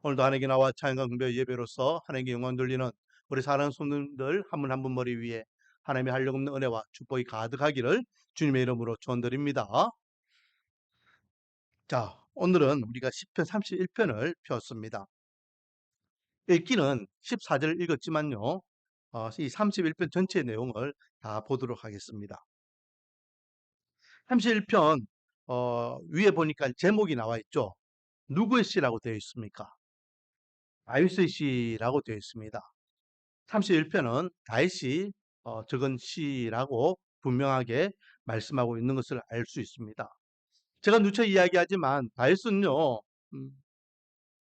오늘도 하나님께 나와 찬양과 경배 예배로서 하나님께 영광 돌리는 우리 사랑하는 손님들 한 분 한 분 머리 위에 하나님의 한력 없는 은혜와 축복이 가득하기를 주님의 이름으로 축원드립니다. 자, 오늘은 우리가 시편 31편을 폈습니다. 읽기는 14절 읽었지만요. 이 31편 전체 내용을 다 보도록 하겠습니다. 31편 위에 보니까 제목이 나와 있죠. 누구의 시라고 되어 있습니까? 다윗의 시라고 되어 있습니다. 31편은 다윗이 적은 시라고 분명하게 말씀하고 있는 것을 알 수 있습니다. 제가 누차 이야기하지만 다윗은요,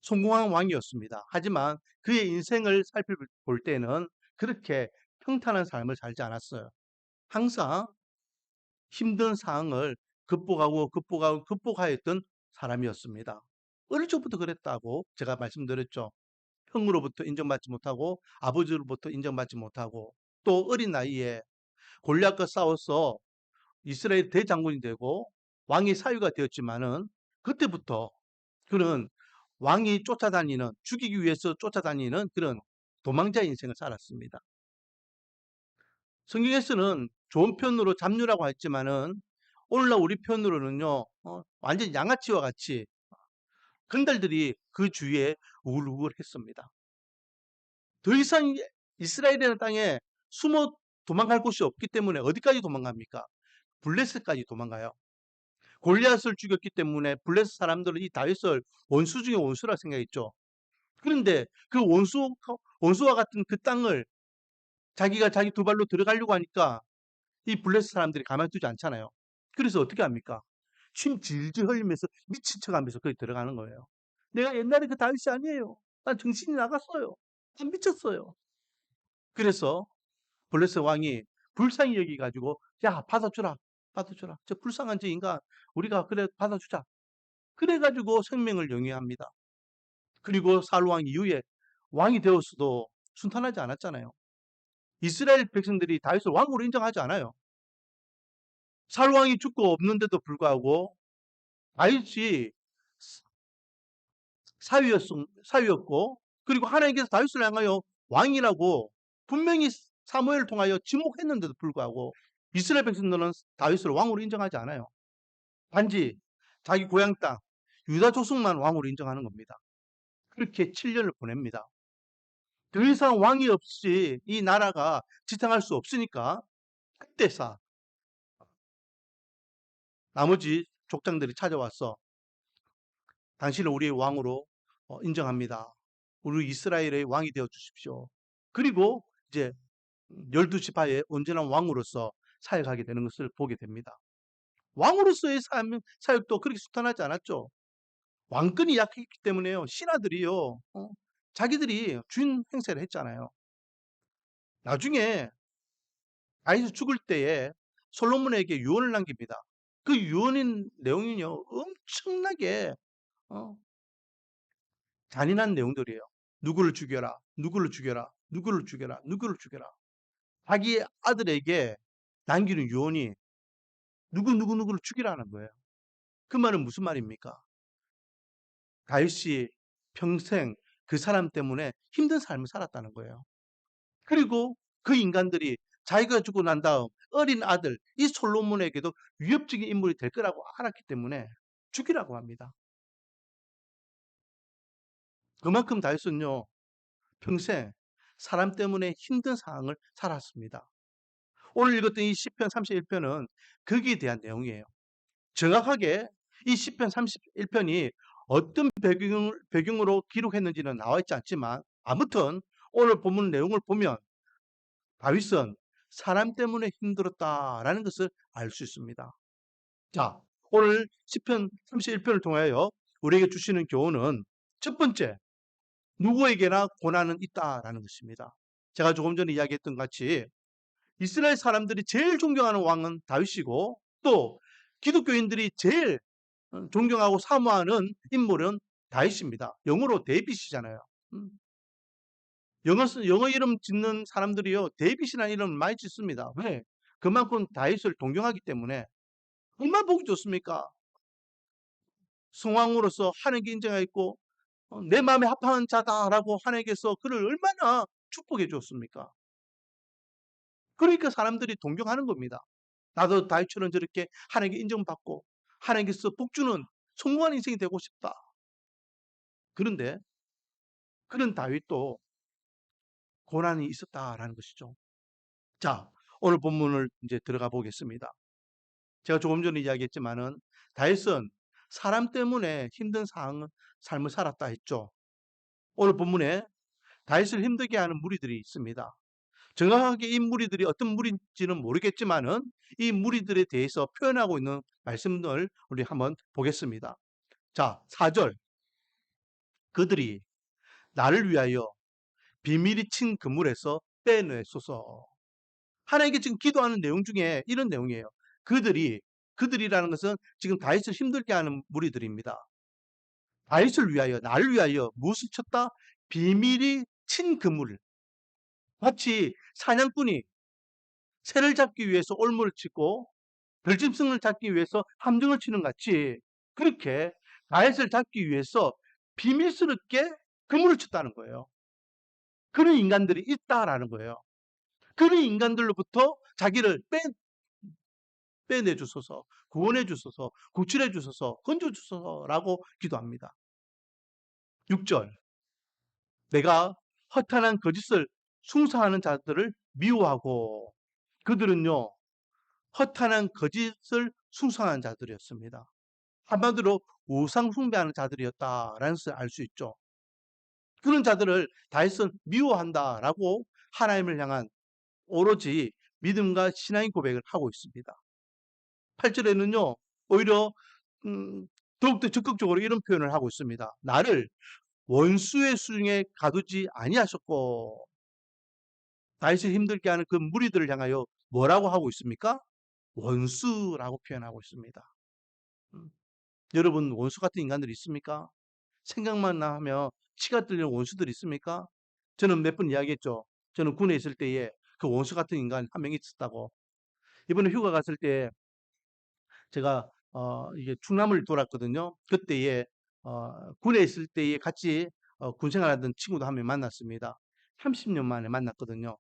성공한 왕이었습니다. 하지만 그의 인생을 살펴볼 때는 그렇게 평탄한 삶을 살지 않았어요. 항상 힘든 상황을 극복하였던 사람이었습니다. 어릴 적부터 그랬다고 제가 말씀드렸죠. 형으로부터 인정받지 못하고 아버지로부터 인정받지 못하고 또 어린 나이에 골리앗과 싸워서 이스라엘 대장군이 되고 왕의 사위가 되었지만은 그때부터 그는 왕이 쫓아다니는 죽이기 위해서 쫓아다니는 그런 도망자 인생을 살았습니다. 성경에서는 좋은 편으로 잡류라고 했지만은 오늘날 우리 편으로는요 완전 양아치와 같이 건달들이 그 주위에 우글우글했습니다. 더 이상 이스라엘이라는 땅에 숨어 도망갈 곳이 없기 때문에 어디까지 도망갑니까? 블레셋까지 도망가요. 골리앗을 죽였기 때문에 블레셋 사람들은 이 다윗을 원수 중에 원수라 생각했죠. 그런데 그 원수와 같은 그 땅을 자기가 자기 두 발로 들어가려고 하니까 이 블레셋 사람들이 가만두지 않잖아요. 그래서 어떻게 합니까? 침 질질 흘리면서 미친 척하면서 거기 들어가는 거예요. 내가 옛날에 그 다윗이 아니에요. 난 정신이 나갔어요. 난 미쳤어요. 그래서 블레셋 왕이 불쌍히 여기가지고 야 받아주라 받아주라 저 불쌍한 저 인간 우리가 그래 받아주자 그래가지고 생명을 영위합니다. 그리고 사울왕 이후에 왕이 되었어도 순탄하지 않았잖아요. 이스라엘 백성들이 다윗을 왕으로 인정하지 않아요. 사울왕이 죽고 없는데도 불구하고 다윗이 사위였고 그리고 하나님께서 다윗을 향하여 왕이라고 분명히 사무엘을 통하여 지목했는데도 불구하고 이스라엘 백성들은 다윗을 왕으로 인정하지 않아요. 단지 자기 고향 땅 유다 족속만 왕으로 인정하는 겁니다. 그렇게 7년을 보냅니다. 더 이상 왕이 없이 이 나라가 지탱할 수 없으니까 그때서 나머지 족장들이 찾아와서 당신을 우리의 왕으로 인정합니다. 우리 이스라엘의 왕이 되어 주십시오. 그리고 이제 12지파의 온전한 왕으로서 사역하게 되는 것을 보게 됩니다. 왕으로서의 사역도 그렇게 순탄하지 않았죠. 왕권이 약했기 때문에요. 신하들이요. 자기들이 주인 행세를 했잖아요. 나중에 다윗이 죽을 때에 솔로몬에게 유언을 남깁니다. 그 유언인 내용은요. 엄청나게 어, 잔인한 내용들이에요. 누구를 죽여라. 누구를 죽여라. 누구를 죽여라. 누구를 죽여라. 자기 아들에게 남기는 유언이 누구를 죽이라는 거예요. 그 말은 무슨 말입니까? 다윗이 평생 그 사람 때문에 힘든 삶을 살았다는 거예요. 그리고 그 인간들이 자기가 죽고 난 다음 어린 아들 이 솔로몬에게도 위협적인 인물이 될 거라고 알았기 때문에 죽이라고 합니다. 그만큼 다윗은요 평생 사람 때문에 힘든 상황을 살았습니다. 오늘 읽었던 이 시편 31편은 거기에 대한 내용이에요. 정확하게 이 시편 31편이 어떤 배경으로 기록했는지는 나와 있지 않지만 아무튼 오늘 본문 내용을 보면 다윗은 사람 때문에 힘들었다라는 것을 알 수 있습니다. 자, 오늘 시편 31편을 통하여 우리에게 주시는 교훈은 첫 번째, 누구에게나 고난은 있다라는 것입니다. 제가 조금 전에 이야기했던 같이 이스라엘 사람들이 제일 존경하는 왕은 다윗이고 또 기독교인들이 제일 존경하고 사모하는 인물은 다윗입니다. 영어로 데이빗이잖아요. 영어 이름 짓는 사람들이요 데이빗이라는 이름을 많이 짓습니다. 왜? 그만큼 다윗을 존경하기 때문에. 얼마나 보기 좋습니까? 성왕으로서 하나님께 인정하였고 내 마음에 합한 자다라고 하나님께서 그를 얼마나 축복해 주었습니까? 그러니까 사람들이 동경하는 겁니다. 나도 다윗처럼 저렇게 하나님께 인정받고 하나님께서 복주는 성공한 인생이 되고 싶다. 그런데 그런 다윗도 고난이 있었다라는 것이죠. 자, 오늘 본문을 이제 들어가 보겠습니다. 제가 조금 전에 이야기했지만은 다윗은 사람 때문에 힘든 삶을 살았다 했죠. 오늘 본문에 다윗을 힘들게 하는 무리들이 있습니다. 정확하게 이 무리들이 어떤 무리인지는 모르겠지만은 이 무리들에 대해서 표현하고 있는 말씀을 우리 한번 보겠습니다. 자, 4절. 그들이 나를 위하여 비밀이 친 그물에서 빼내소서. 하나님께 지금 기도하는 내용 중에 이런 내용이에요. 그들이라는 것은 지금 다윗을 힘들게 하는 무리들입니다. 다윗을 위하여, 나를 위하여 무엇을 쳤다? 비밀이 친 그물. 마치 사냥꾼이 새를 잡기 위해서 올무를 치고 들짐승을 잡기 위해서 함정을 치는 같이 그렇게 다윗을 잡기 위해서 비밀스럽게 그물을 쳤다는 거예요. 그런 인간들이 있다라는 거예요. 그런 인간들로부터 자기를 빼내 주소서, 구원해 주소서, 구출해 주소서, 건져 주소서라고 기도합니다. 6절. 내가 허탄한 거짓을 숭상하는 자들을 미워하고 그들은요 허탄한 거짓을 숭상하는 자들이었습니다. 한마디로 우상 숭배하는 자들이었다라는 것을 알 수 있죠. 그런 자들을 다윗은 미워한다라고 하나님을 향한 오로지 믿음과 신앙의 고백을 하고 있습니다. 8절에는요 오히려 더욱더 적극적으로 이런 표현을 하고 있습니다. 나를 원수의 수중에 가두지 아니하셨고 다윗을 힘들게 하는 그 무리들을 향하여 뭐라고 하고 있습니까? 원수라고 표현하고 있습니다. 음, 여러분 원수 같은 인간들이 있습니까? 생각만 하면 치가 떨리는 원수들이 있습니까? 저는 몇 번 이야기했죠. 저는 군에 있을 때에 그 원수 같은 인간 한 명 있었다고. 이번에 휴가 갔을 때 제가 이게 충남을 돌았거든요. 그때에 군에 있을 때에 같이 군 생활하던 친구도 한 명 만났습니다. 30년 만에 만났거든요.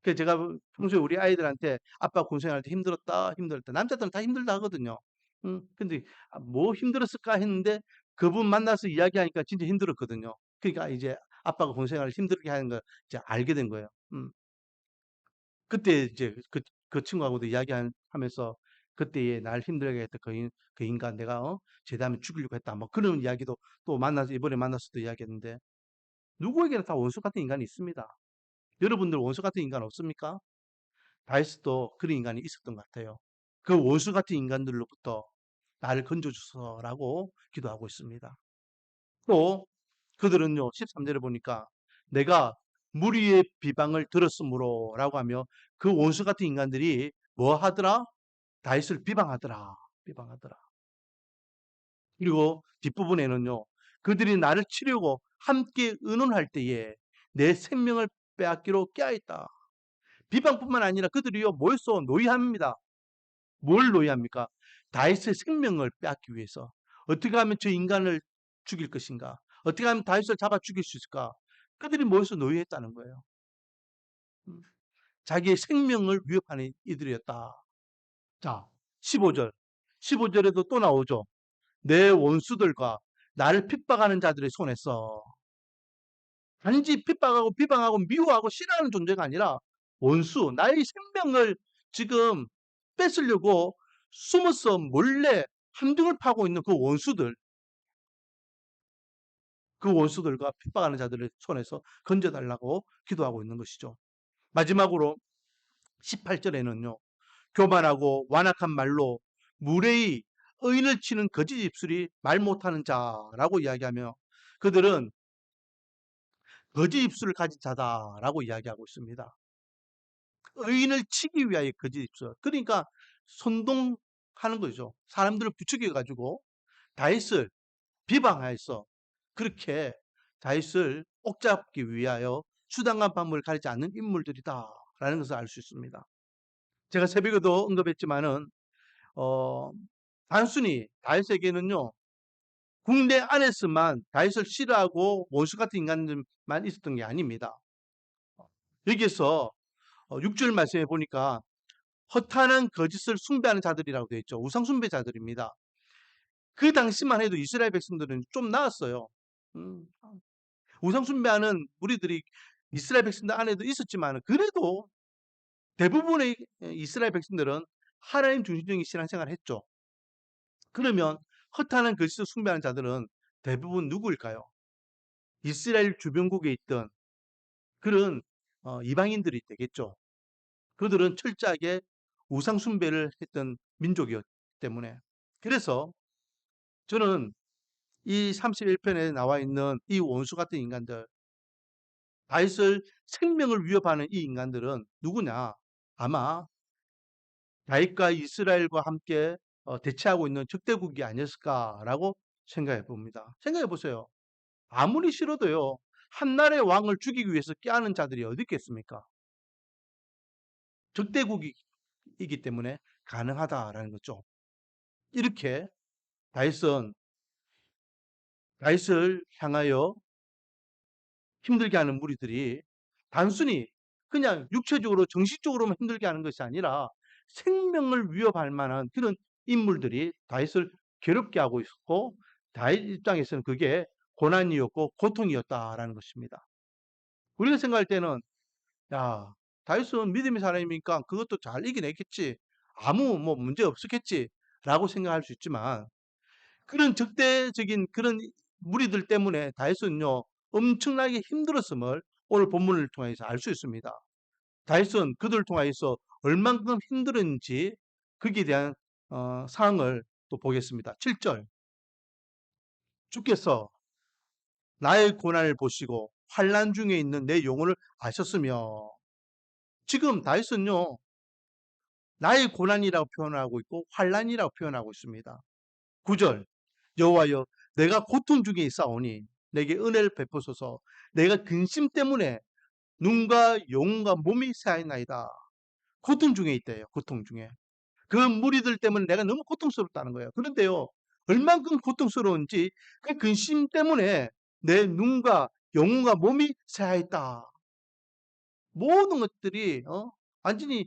그래서 제가 평소에 우리 아이들한테 아빠 군 생활할 때 힘들었다, 힘들었다. 남자들은 다 힘들다 하거든요. 근데 뭐 힘들었을까 했는데 그분 만나서 이야기하니까 진짜 힘들었거든요. 그러니까 이제 아빠가 군 생활을 힘들게 하는 걸 이제 알게 된 거예요. 그때 이제 그 친구하고도 이야기하면서 그때에 날 힘들게 했던 그 인간 내가 제대하면 죽이려고 했다. 뭐 그런 이야기도 또 만나서 이번에 만나서도 이야기했는데 누구에게나 다 원수 같은 인간이 있습니다. 여러분들 원수 같은 인간 없습니까? 다이스도 그런 인간이 있었던 것 같아요. 그 원수 같은 인간들로부터 나를 건져주소서라고 기도하고 있습니다. 또 그들은요 13절에 보니까 내가 무리의 비방을 들었으므로 라고 하며 그 원수 같은 인간들이 뭐 하더라? 다윗을 비방하더라. 그리고 뒷부분에는요 그들이 나를 치려고 함께 의논할 때에 내 생명을 빼앗기로 깨어있다. 비방뿐만 아니라 그들이요 뭐였어? 노예합니다. 뭘 노예합니까? 다윗의 생명을 빼앗기 위해서 어떻게 하면 저 인간을 죽일 것인가? 어떻게 하면 다윗을 잡아 죽일 수 있을까? 그들이 모여서 노예했다는 거예요. 음, 자기의 생명을 위협하는 이들이었다. 자, 15절. 15절에도 또 나오죠. 내 원수들과 나를 핍박하는 자들의 손에서 단지 핍박하고 비방하고 미워하고 싫어하는 존재가 아니라 원수, 나의 생명을 지금 뺏으려고 숨어서 몰래 함정을 파고 있는 그 원수들과 핍박하는 자들의 손에서 건져달라고 기도하고 있는 것이죠. 마지막으로 18절에는요. 교만하고 완악한 말로 무례히 의인을 치는 거짓 입술이 말 못하는 자라고 이야기하며 그들은 거짓 입술을 가진 자다라고 이야기하고 있습니다. 의인을 치기 위하여 거짓 입술. 그러니까 선동하는 거죠. 사람들을 부추겨 가지고 다윗을 비방하여서 그렇게 다윗을 옥잡기 위하여 수단과 방법을 가리지 않는 인물들이다라는 것을 알 수 있습니다. 제가 새벽에도 언급했지만은 어, 단순히 다윗에게는요 국내 안에서만 다윗을 싫어하고 원수 같은 인간들만 있었던 게 아닙니다. 여기에서 6절 말씀해 보니까 허탄한 거짓을 숭배하는 자들이라고 되어 있죠. 우상 숭배자들입니다. 그 당시만 해도 이스라엘 백성들은 좀 나았어요. 음, 우상 숭배하는 무리들이 이스라엘 백성들 안에도 있었지만 그래도 대부분의 이스라엘 백성들은 하나님 중심적인 신앙생활을 했죠. 그러면 허탄한 거짓을 숭배하는 자들은 대부분 누구일까요? 이스라엘 주변국에 있던 그런 이방인들이 되겠죠. 그들은 철저하게 우상 숭배를 했던 민족이었기 때문에. 그래서 저는 이 31편에 나와 있는 이 원수 같은 인간들, 다윗을 생명을 위협하는 이 인간들은 누구냐? 아마 다윗과 이스라엘과 함께 대치하고 있는 적대국이 아니었을까라고 생각해 봅니다. 생각해 보세요. 아무리 싫어도요, 한 나라의 왕을 죽이기 위해서 껴안은 자들이 어디 있겠습니까? 적대국이기 때문에 가능하다라는 거죠. 이렇게 다윗은 다윗을 향하여 힘들게 하는 무리들이 단순히 그냥 육체적으로 정신적으로만 힘들게 하는 것이 아니라 생명을 위협할 만한 그런 인물들이 다윗을 괴롭게 하고 있었고 다윗 입장에서는 그게 고난이었고 고통이었다라는 것입니다. 우리가 생각할 때는 야 다윗은 믿음의 사람이니까 그것도 잘 이겨냈겠지. 아무 뭐 문제 없었겠지라고 생각할 수 있지만 그런 적대적인 그런 무리들 때문에 다윗은요 엄청나게 힘들었음을 오늘 본문을 통해서 알 수 있습니다. 다윗은 그들을 통해서 얼만큼 힘들었는지 거기에 대한 사항을 또 보겠습니다. 7절 주께서 나의 고난을 보시고 환난 중에 있는 내 영혼을 아셨으며 지금 다윗은요 나의 고난이라고 표현하고 있고 환난이라고 표현하고 있습니다. 9절 여호와여 내가 고통 중에 있사오니 내게 은혜를 베푸소서 내가 근심 때문에 눈과 영혼과 몸이 새하였나이다. 고통 중에 있대요. 고통 중에. 그 무리들 때문에 내가 너무 고통스럽다는 거예요. 그런데요. 얼만큼 고통스러운지 그 근심 때문에 내 눈과 영혼과 몸이 새하였다. 모든 것들이 완전히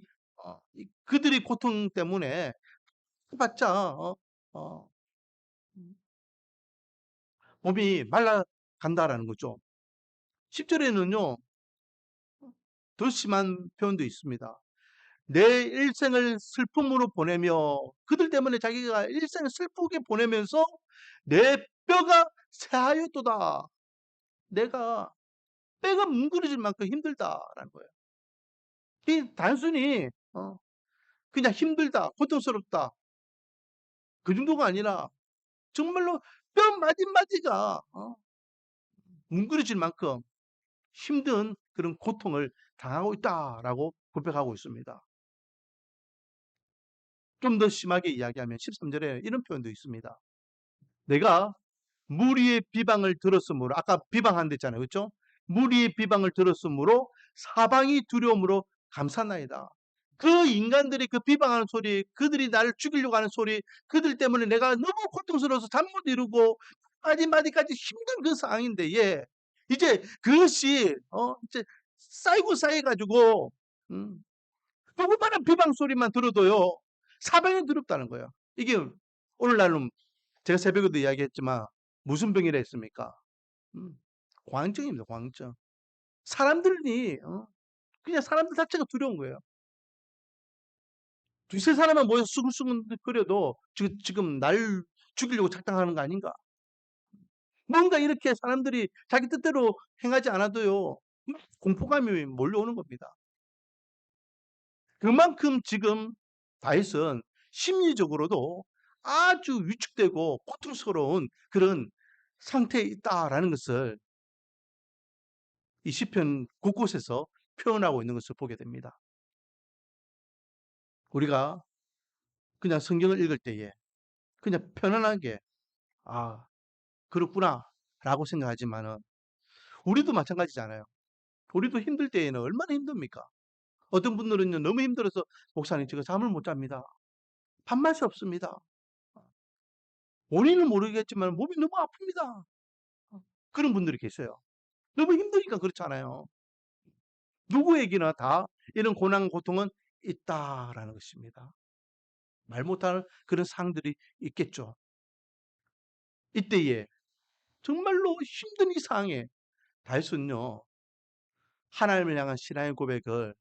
그들의 고통 때문에 해봤자 어, 몸이 말라간다라는 거죠. 10절에는요. 더 심한 표현도 있습니다. 내 일생을 슬픔으로 보내며 그들 때문에 자기가 일생을 슬프게 보내면서 내 뼈가 새하였도다. 내가 뼈가 뭉그러질 만큼 힘들다라는 거예요. 이 단순히 그냥 힘들다, 고통스럽다 그 정도가 아니라 정말로 뼈 마디마디가 뭉그러질 만큼 힘든 그런 고통을 당하고 있다라고 고백하고 있습니다. 좀 더 심하게 이야기하면 13절에 이런 표현도 있습니다. 내가 무리의 비방을 들었으므로 아까 비방한다 했잖아요. 그렇죠? 무리의 비방을 들었으므로 사방이 두려움으로 감사나이다. 그 인간들이 그 비방하는 소리, 그들이 나를 죽이려고 하는 소리, 그들 때문에 내가 너무 고통스러워서 잠 못 이루고 마디마디까지 힘든 그 상황인데 이제 그것이 이제 쌓이고 쌓여가지고 조그마한 비방 소리만 들어도요 사방이 두렵다는 거예요. 이게 오늘날은 제가 새벽에도 이야기했지만 무슨 병이라 했습니까? 광증입니다. 광증. 사람들이 그냥 사람들 자체가 두려운 거예요. 두세 사람만 모여서 수근수근거려도 지금 날 죽이려고 작당하는 거 아닌가? 뭔가 이렇게 사람들이 자기 뜻대로 행하지 않아도요 공포감이 몰려오는 겁니다. 그만큼 지금 다윗은 심리적으로도 아주 위축되고 고통스러운 그런 상태에 있다라는 것을 이 시편 곳곳에서 표현하고 있는 것을 보게 됩니다. 우리가 그냥 성경을 읽을 때에 그냥 편안하게 아 그렇구나라고 생각하지만은 우리도 마찬가지잖아요. 우리도 힘들 때에는 얼마나 힘듭니까? 어떤 분들은요 너무 힘들어서 목사님 제가 잠을 못 잡니다. 밤낮이 없습니다. 본인은 모르겠지만 몸이 너무 아픕니다. 그런 분들이 계세요. 너무 힘드니까 그렇잖아요. 누구에게나 다 이런 고난, 고통은 있다라는 것입니다. 말 못하는 그런 상황들이 있겠죠. 이때에 정말로 힘든 이 상황에 다윗은요, 하나님을 향한 신앙의 고백을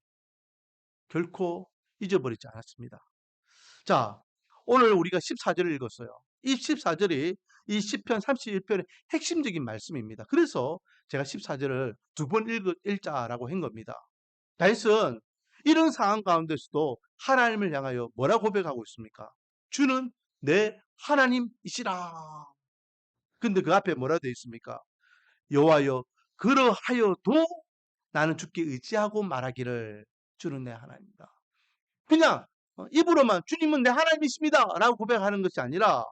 결코 잊어버리지 않았습니다. 자, 오늘 우리가 14절을 읽었어요. 이 14절이 이 시편 31편의 핵심적인 말씀입니다. 그래서 제가 14절을 두 번 읽자라고 한 겁니다. 다윗은 이런 상황 가운데서도 하나님을 향하여 뭐라 고백하고 있습니까? 주는 내 하나님이시라. 근데 그 앞에 뭐라 되어 있습니까? 여호와여 그러하여도 나는 주께 의지하고 말하기를 주는 내 하나님이다. 그냥 입으로만 주님은 내 하나님이십니다 라고 고백하는 것이 아니라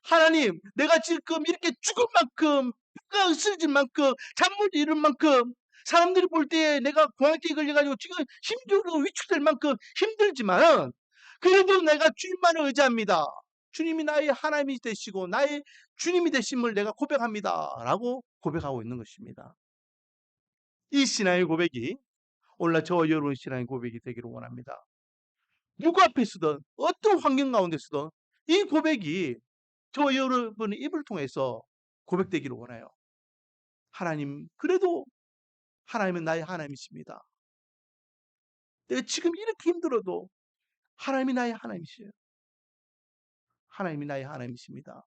하나님 내가 지금 이렇게 죽을 만큼 뼈가 으스러질 만큼 잠을 잃을 만큼 사람들이 볼 때 내가 공황기에 걸려가지고 지금 힘들고 위축될 만큼 힘들지만 그래도 내가 주님만을 의지합니다. 주님이 나의 하나님이 되시고 나의 주님이 되심을 내가 고백합니다 라고 고백하고 있는 것입니다. 이 신앙의 고백이 오늘 저와 여러분의 신앙의 고백이 되기를 원합니다. 누구 앞에 서든 어떤 환경 가운데 서든 이 고백이 저와 여러분의 입을 통해서 고백되기를 원해요. 하나님, 그래도 하나님은 나의 하나님이십니다. 내가 지금 이렇게 힘들어도 하나님이 나의 하나님이시에요. 하나님이 나의 하나님이십니다.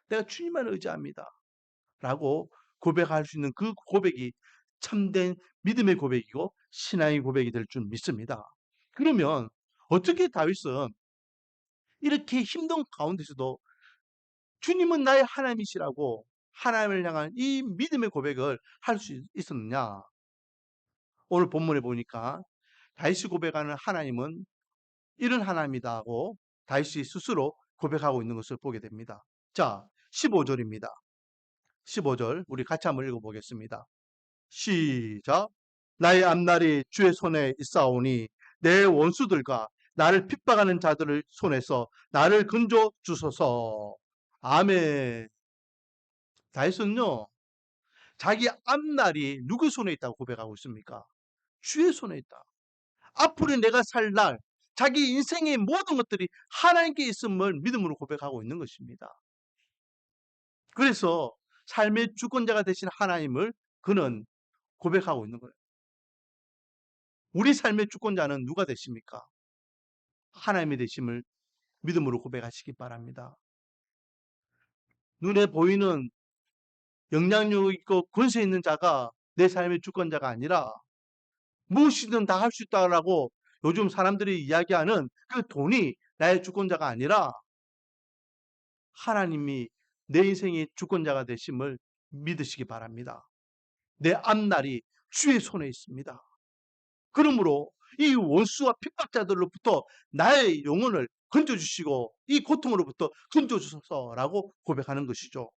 내가 주님만 의지합니다. 라고 고백할 수 있는 그 고백이 참된 믿음의 고백이고 신앙의 고백이 될 줄 믿습니다. 그러면 어떻게 다윗은 이렇게 힘든 가운데서도 주님은 나의 하나님이시라고 하나님을 향한 이 믿음의 고백을 할 수 있었느냐? 오늘 본문에 보니까 다윗이 고백하는 하나님은 이런 하나님이다 하고 다윗이 스스로 고백하고 있는 것을 보게 됩니다. 자, 15절입니다. 15절 우리 같이 한번 읽어보겠습니다. 시작. 나의 앞날이 주의 손에 있사오니 내 원수들과 나를 핍박하는 자들을 손에서 나를 건져 주소서. 아멘. 다윗은요, 자기 앞날이 누구 손에 있다고 고백하고 있습니까? 주의 손에 있다. 앞으로 내가 살 날, 자기 인생의 모든 것들이 하나님께 있음을 믿음으로 고백하고 있는 것입니다. 그래서 삶의 주권자가 되신 하나님을 그는 고백하고 있는 거예요. 우리 삶의 주권자는 누가 되십니까? 하나님이 되심을 믿음으로 고백하시기 바랍니다. 눈에 보이는 영향력 있고 권세 있는 자가 내 삶의 주권자가 아니라 무엇이든 다 할 수 있다라고 요즘 사람들이 이야기하는 그 돈이 나의 주권자가 아니라 하나님이 내 인생의 주권자가 되심을 믿으시기 바랍니다. 내 앞날이 주의 손에 있습니다. 그러므로 이 원수와 핍박자들로부터 나의 영혼을 건져주시고 이 고통으로부터 건져주소서라고 고백하는 것이죠.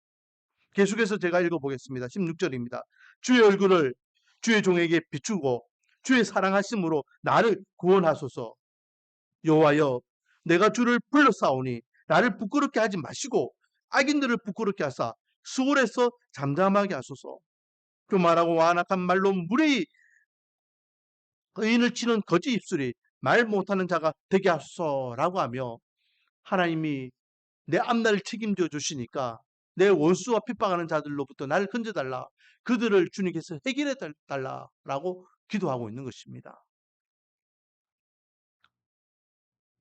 계속해서 제가 읽어보겠습니다. 16절입니다. 주의 얼굴을 주의 종에게 비추고 주의 사랑하심으로 나를 구원하소서. 여호와여 내가 주를 불러싸오니 나를 부끄럽게 하지 마시고 악인들을 부끄럽게 하사 수월에서 잠잠하게 하소서. 교만하고 완악한 말로 무례히 의인을 치는 거짓 입술이 말 못하는 자가 되게 하소서라고 하며 하나님이 내 앞날을 책임져 주시니까 내 원수와 핍박하는 자들로부터 나를 건져달라. 그들을 주님께서 해결해 달라라고 기도하고 있는 것입니다.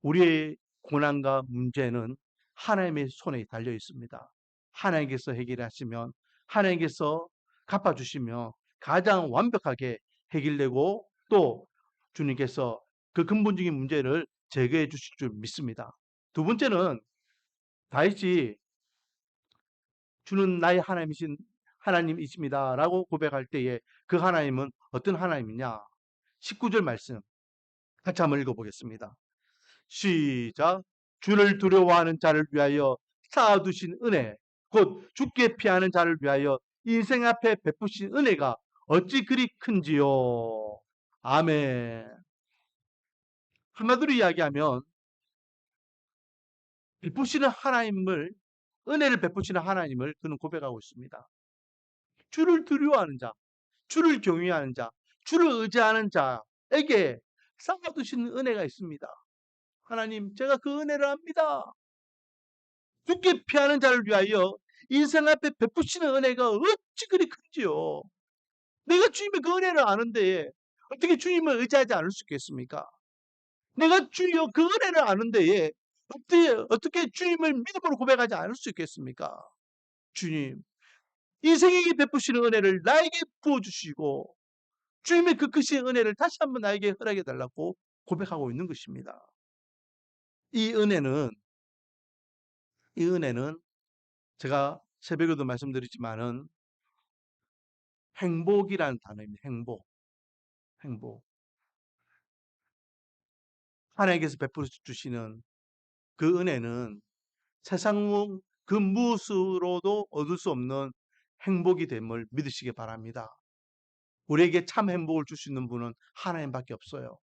우리의 고난과 문제는 하나님의 손에 달려 있습니다. 하나님께서 해결하시면 하나님께서 갚아주시면 가장 완벽하게 해결되고 또 주님께서 그 근본적인 문제를 제거해 주실 줄 믿습니다. 두 번째는 다윗이 주는 나의 하나님이십니다 라고 고백할 때에 그 하나님은 어떤 하나님이냐? 19절 말씀 같이 한번 읽어보겠습니다. 시작. 주를 두려워하는 자를 위하여 쌓아두신 은혜 곧 죽게 피하는 자를 위하여 인생 앞에 베푸신 은혜가 어찌 그리 큰지요. 아멘. 한마디로 이야기하면 베푸시는 하나님을 은혜를 베푸시는 하나님을 그는 고백하고 있습니다. 주를 두려워하는 자, 주를 경외하는 자, 주를 의지하는 자에게 쌓아두시는 은혜가 있습니다. 하나님, 제가 그 은혜를 압니다. 죽게 피하는 자를 위하여 인생 앞에 베푸시는 은혜가 어찌 그리 큰지요. 내가 주님의 그 은혜를 아는데 어떻게 주님을 의지하지 않을 수 있겠습니까? 내가 주여 그 은혜를 아는데 어떻게 주님을 믿음으로 고백하지 않을 수 있겠습니까? 주님, 인생에게 베푸시는 은혜를 나에게 부어주시고 주님의 그 크신 은혜를 다시 한번 나에게 허락해 달라고 고백하고 있는 것입니다. 이 은혜는 이 은혜는 제가 새벽에도 말씀드렸지만은 행복이라는 단어입니다. 행복. 행복. 하나님께서 베풀어 주시는 그 은혜는 세상 그 무엇으로도 얻을 수 없는 행복이 됨을 믿으시기 바랍니다. 우리에게 참 행복을 줄 수 있는 분은 하나님밖에 없어요.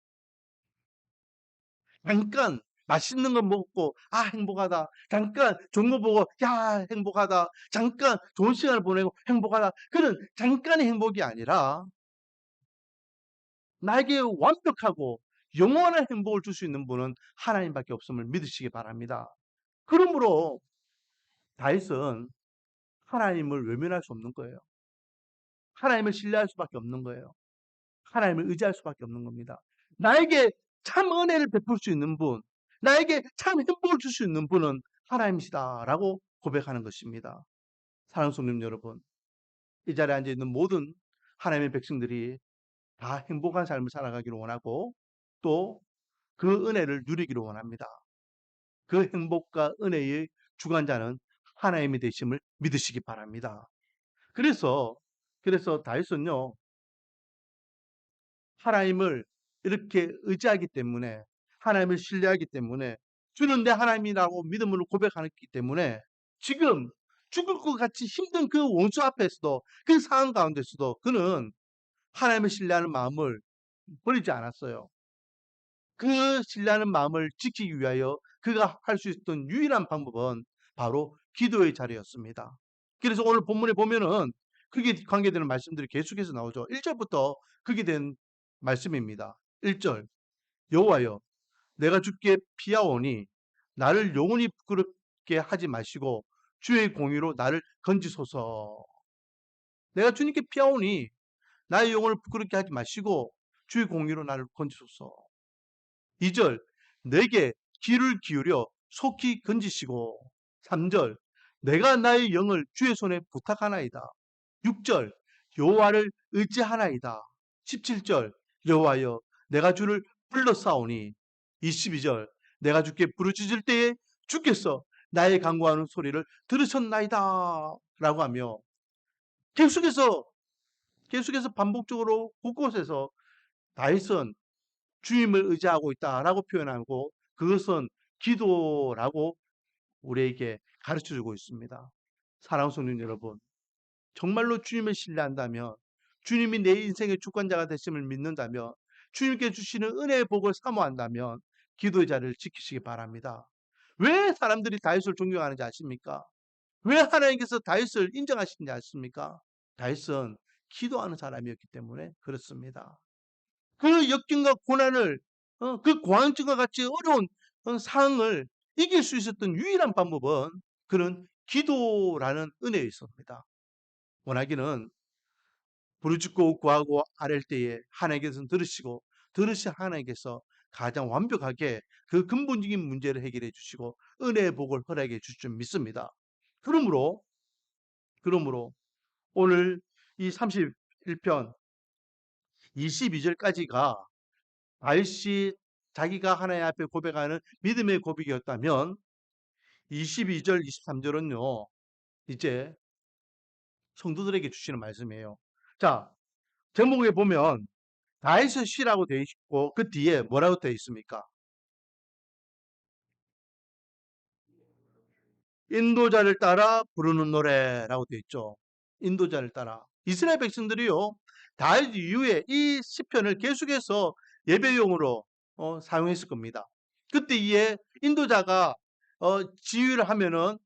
잠깐 맛있는 거 먹고 아 행복하다. 잠깐 좋은 거 보고 야 행복하다. 잠깐 좋은 시간을 보내고 행복하다. 그런 잠깐의 행복이 아니라 나에게 완벽하고 영원한 행복을 줄 수 있는 분은 하나님밖에 없음을 믿으시기 바랍니다. 그러므로 다윗은 하나님을 외면할 수 없는 거예요. 하나님을 신뢰할 수밖에 없는 거예요. 하나님을 의지할 수밖에 없는 겁니다. 나에게 참 은혜를 베풀 수 있는 분, 나에게 참 행복을 줄 수 있는 분은 하나님이시다라고 고백하는 것입니다. 사랑하는 성님 여러분, 이 자리에 앉아 있는 모든 하나님의 백성들이 다 행복한 삶을 살아가기를 원하고 또 그 은혜를 누리기를 원합니다. 그 행복과 은혜의 주관자는 하나님이 되심을 믿으시기 바랍니다. 그래서 다윗은요, 하나님을 이렇게 의지하기 때문에, 하나님을 신뢰하기 때문에, 주는 내 하나님이라고 믿음으로 고백하기 때문에 지금 죽을 것 같이 힘든 그 원수 앞에서도, 그 상황 가운데서도 그는 하나님을 신뢰하는 마음을 버리지 않았어요. 그 신뢰하는 마음을 지키기 위하여 그가 할 수 있었던 유일한 방법은 바로 기도의 자리였습니다. 그래서 오늘 본문에 보면은 그게 관계되는 말씀들이 계속해서 나오죠. 1절부터 그게 된 말씀입니다. 1절 여호와여 내가 주께 피하오니 나를 영원히 부끄럽게 하지 마시고 주의 공의로 나를 건지소서. 내가 주님께 피하오니 나의 영혼을 부끄럽게 하지 마시고 주의 공의로 나를 건지소서. 2절 내게 귀를 기울여 속히 건지시고 3절 내가 나의 영을 주의 손에 부탁하나이다. 6절 여호와를 의지하나이다. 17절 여호와여 내가 주를 불러싸오니 22절 내가 주께 부르짖을 때에 주께서 나의 간구하는 소리를 들으셨나이다 라고 하며 계속해서 반복적으로 곳곳에서 다윗은 주님을 의지하고 있다라고 표현하고 그것은 기도라고 우리에게 가르쳐주고 있습니다. 사랑하는 성도 여러분, 정말로 주님을 신뢰한다면 주님이 내 인생의 주권자가 되심을 믿는다면 주님께 주시는 은혜의 복을 사모한다면 기도의 자리를 지키시기 바랍니다. 왜 사람들이 다윗을 존경하는지 아십니까? 왜 하나님께서 다윗을 인정하시는지 아십니까? 다윗은 기도하는 사람이었기 때문에 그렇습니다. 그 역경과 고난을 그 고난증과 같이 어려운 상황을 이길 수 있었던 유일한 방법은 그는 기도라는 은혜였습니다. 원하기는 부르짖고 구하고 아랠 때에 하나님께서는 들으신 하나님께서 가장 완벽하게 그 근본적인 문제를 해결해 주시고 은혜의 복을 허락해 주실 줄 믿습니다. 그러므로 오늘 이 31편 22절까지가 다윗이 자기가 하나님 앞에 고백하는 믿음의 고백이었다면 22절, 23절은요. 이제 성도들에게 주시는 말씀이에요. 자, 제목에 보면 다윗의 시라고 되어 있고 그 뒤에 뭐라고 되어 있습니까? 인도자를 따라 부르는 노래라고 되어 있죠. 인도자를 따라. 이스라엘 백성들이요. 다윗 이후에 이 시편을 계속해서 예배용으로 사용했을 겁니다. 그때 이에 인도자가 지휘를 하면은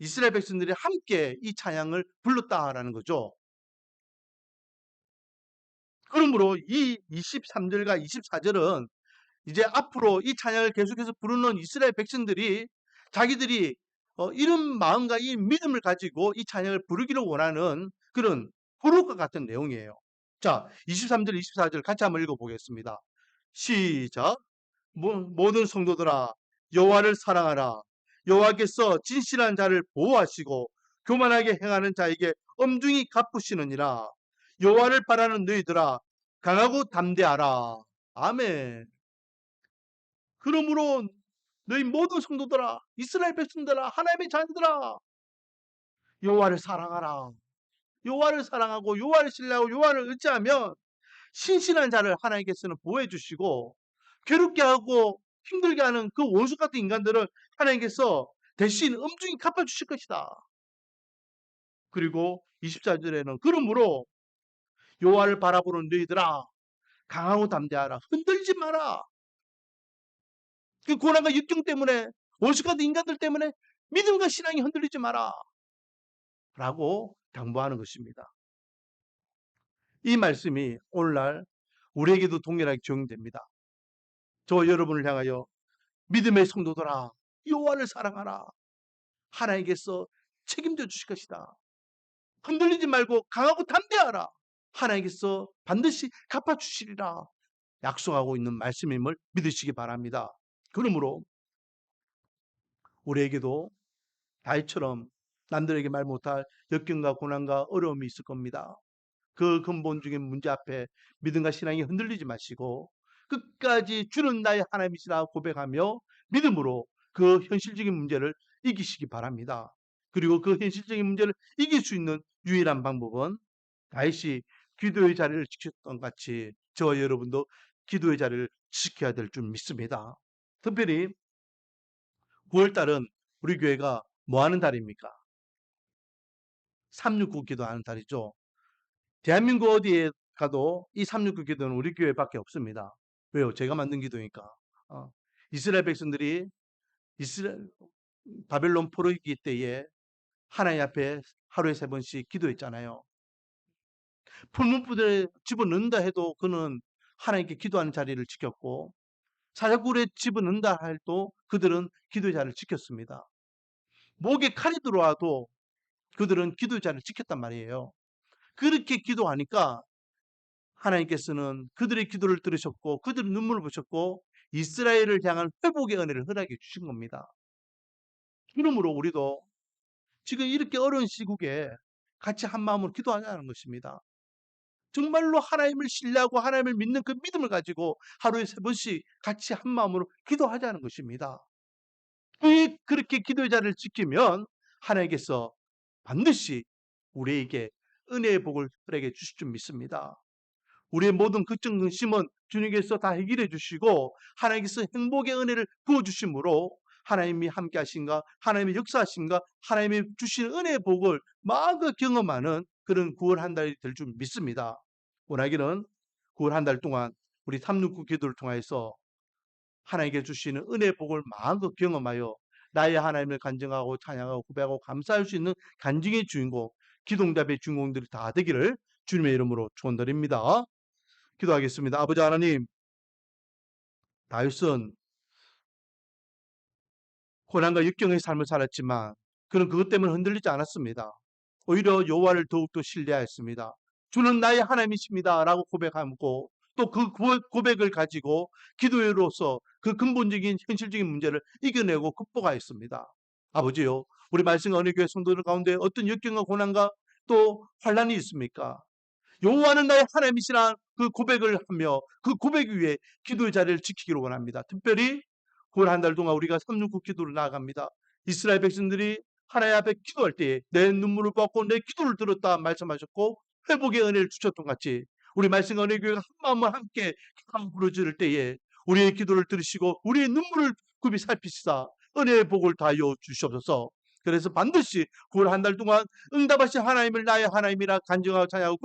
이스라엘 백성들이 함께 이 찬양을 불렀다라는 거죠. 그러므로 이 23절과 24절은 이제 앞으로 이 찬양을 계속해서 부르는 이스라엘 백성들이 자기들이 이런 마음과 이 믿음을 가지고 이 찬양을 부르기를 원하는 그런 호록과 같은 내용이에요. 자, 23절, 24절 같이 한번 읽어보겠습니다. 시작. 모든 성도들아 여호와를 사랑하라. 여호와께서 진실한 자를 보호하시고 교만하게 행하는 자에게 엄중히 갚으시느니라. 여호와를 바라는 너희들아 강하고 담대하라. 아멘. 그러므로 너희 모든 성도들아, 이스라엘 백성들아, 하나님의 자녀들아, 여호와를 사랑하라. 여호와를 사랑하고 여호와를 신뢰하고 여호와를 의지하면 신실한 자를 하나님께서는 보호해 주시고 괴롭게 하고 힘들게 하는 그 원수 같은 인간들을 하나님께서 대신 엄중히 갚아 주실 것이다. 그리고 24절에는 그러므로 여호와를 바라보는 너희들아 강하고 담대하라. 흔들리지 마라. 그 고난과 역경 때문에 원수 같은 인간들 때문에 믿음과 신앙이 흔들리지 마라. 라고 당부하는 것입니다. 이 말씀이 오늘날 우리에게도 동일하게 적용됩니다. 저 여러분을 향하여 믿음의 성도들아 여호와를 사랑하라. 하나님께서 책임져 주실 것이다. 흔들리지 말고 강하고 담대하라. 하나님께서 반드시 갚아주시리라. 약속하고 있는 말씀임을 믿으시기 바랍니다. 그러므로 우리에게도 다윗처럼 남들에게 말 못할 역경과 고난과 어려움이 있을 겁니다. 그 근본적인 문제 앞에 믿음과 신앙이 흔들리지 마시고 끝까지 주는 나의 하나님이시라 고백하며 믿음으로 그 현실적인 문제를 이기시기 바랍니다. 그리고 그 현실적인 문제를 이길 수 있는 유일한 방법은 다윗이 기도의 자리를 지켰던 같이 저와 여러분도 기도의 자리를 지켜야 될 줄 믿습니다. 특별히 9월달은 우리 교회가 뭐 하는 달입니까? 369 기도하는 달이죠. 대한민국 어디에 가도 이 369 기도는 우리 교회밖에 없습니다. 왜요? 제가 만든 기도니까. 이스라엘 백성들이 바벨론 포로기 때에 하나님 앞에 하루에 3번씩 기도했잖아요. 풀무불에 집어넣는다 해도 그는 하나님께 기도하는 자리를 지켰고 사자굴에 집어넣는다 해도 그들은 기도의 자리를 지켰습니다. 목에 칼이 들어와도 그들은 기도의 자리를 지켰단 말이에요. 그렇게 기도하니까 하나님께서는 그들의 기도를 들으셨고 그들의 눈물을 보셨고 이스라엘을 향한 회복의 은혜를 허락해 주신 겁니다. 그러므로 우리도 지금 이렇게 어려운 시국에 같이 한 마음으로 기도하자는 것입니다. 정말로 하나님을 신뢰하고 하나님을 믿는 그 믿음을 가지고 하루에 3번씩 같이 한 마음으로 기도하자는 것입니다. 그렇게 기도의 자리를 지키면 하나님께서 반드시 우리에게 은혜의 복을 허락해 주실 줄 믿습니다. 우리의 모든 걱정 근심은 주님께서 다 해결해 주시고 하나님께서 행복의 은혜를 부어 주심으로 하나님이 함께 하신가 하나님의 역사하신가 하나님이 주신 은혜의 복을 마음껏 경험하는 그런 9월 한 달이 될 줄 믿습니다. 원하기는 9월 한 달 동안 우리 369 기도를 통해서 하나님께 주시는 은혜의 복을 마음껏 경험하여 나의 하나님을 간증하고 찬양하고 고백하고 감사할 수 있는 간증의 주인공 기도응답의 주인공들이 다 되기를 주님의 이름으로 축원드립니다. 기도하겠습니다. 아버지 하나님, 다윗은 고난과 역경의 삶을 살았지만 그는 그것 때문에 흔들리지 않았습니다. 오히려 여호와를 더욱더 신뢰하였습니다. 주는 나의 하나님이십니다 라고 고백하고 또 그 고백을 가지고 기도로서 그 근본적인 현실적인 문제를 이겨내고 극복하였습니다. 아버지요, 우리 말씀 어느 교회 성도들 가운데 어떤 역경과 고난과 또 환란이 있습니까? 여호와는 나의 하나님이시라 그 고백을 하며 그 고백 위에 기도의 자리를 지키기를 원합니다. 특별히 9월 한 달 동안 우리가 369 기도를 나아갑니다. 이스라엘 백성들이 하나님 앞에 기도할 때에 내 눈물을 보았고 내 기도를 들었다 말씀하셨고 회복의 은혜를 주셨던 같이 우리 말씀 은혜교회가 한 마음을 함께 기도 부르짖을 때에 우리의 기도를 들으시고 우리의 눈물을 굽이 살피시사 은혜의 복을 다하여 주시옵소서. 그래서 반드시 9월 한 달 동안 응답하신 하나님을 나의 하나님이라 간증하고 찬양하고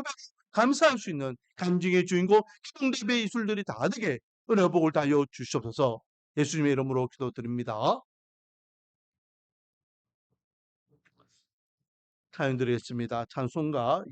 감사할 수 있는 간증의 주인공 기도응답의 이술들이 다 되게 은혜의 복을 다하여 주시옵소서. 예수님의 이름으로 기도드립니다. 찬양 드리겠습니다. 찬송가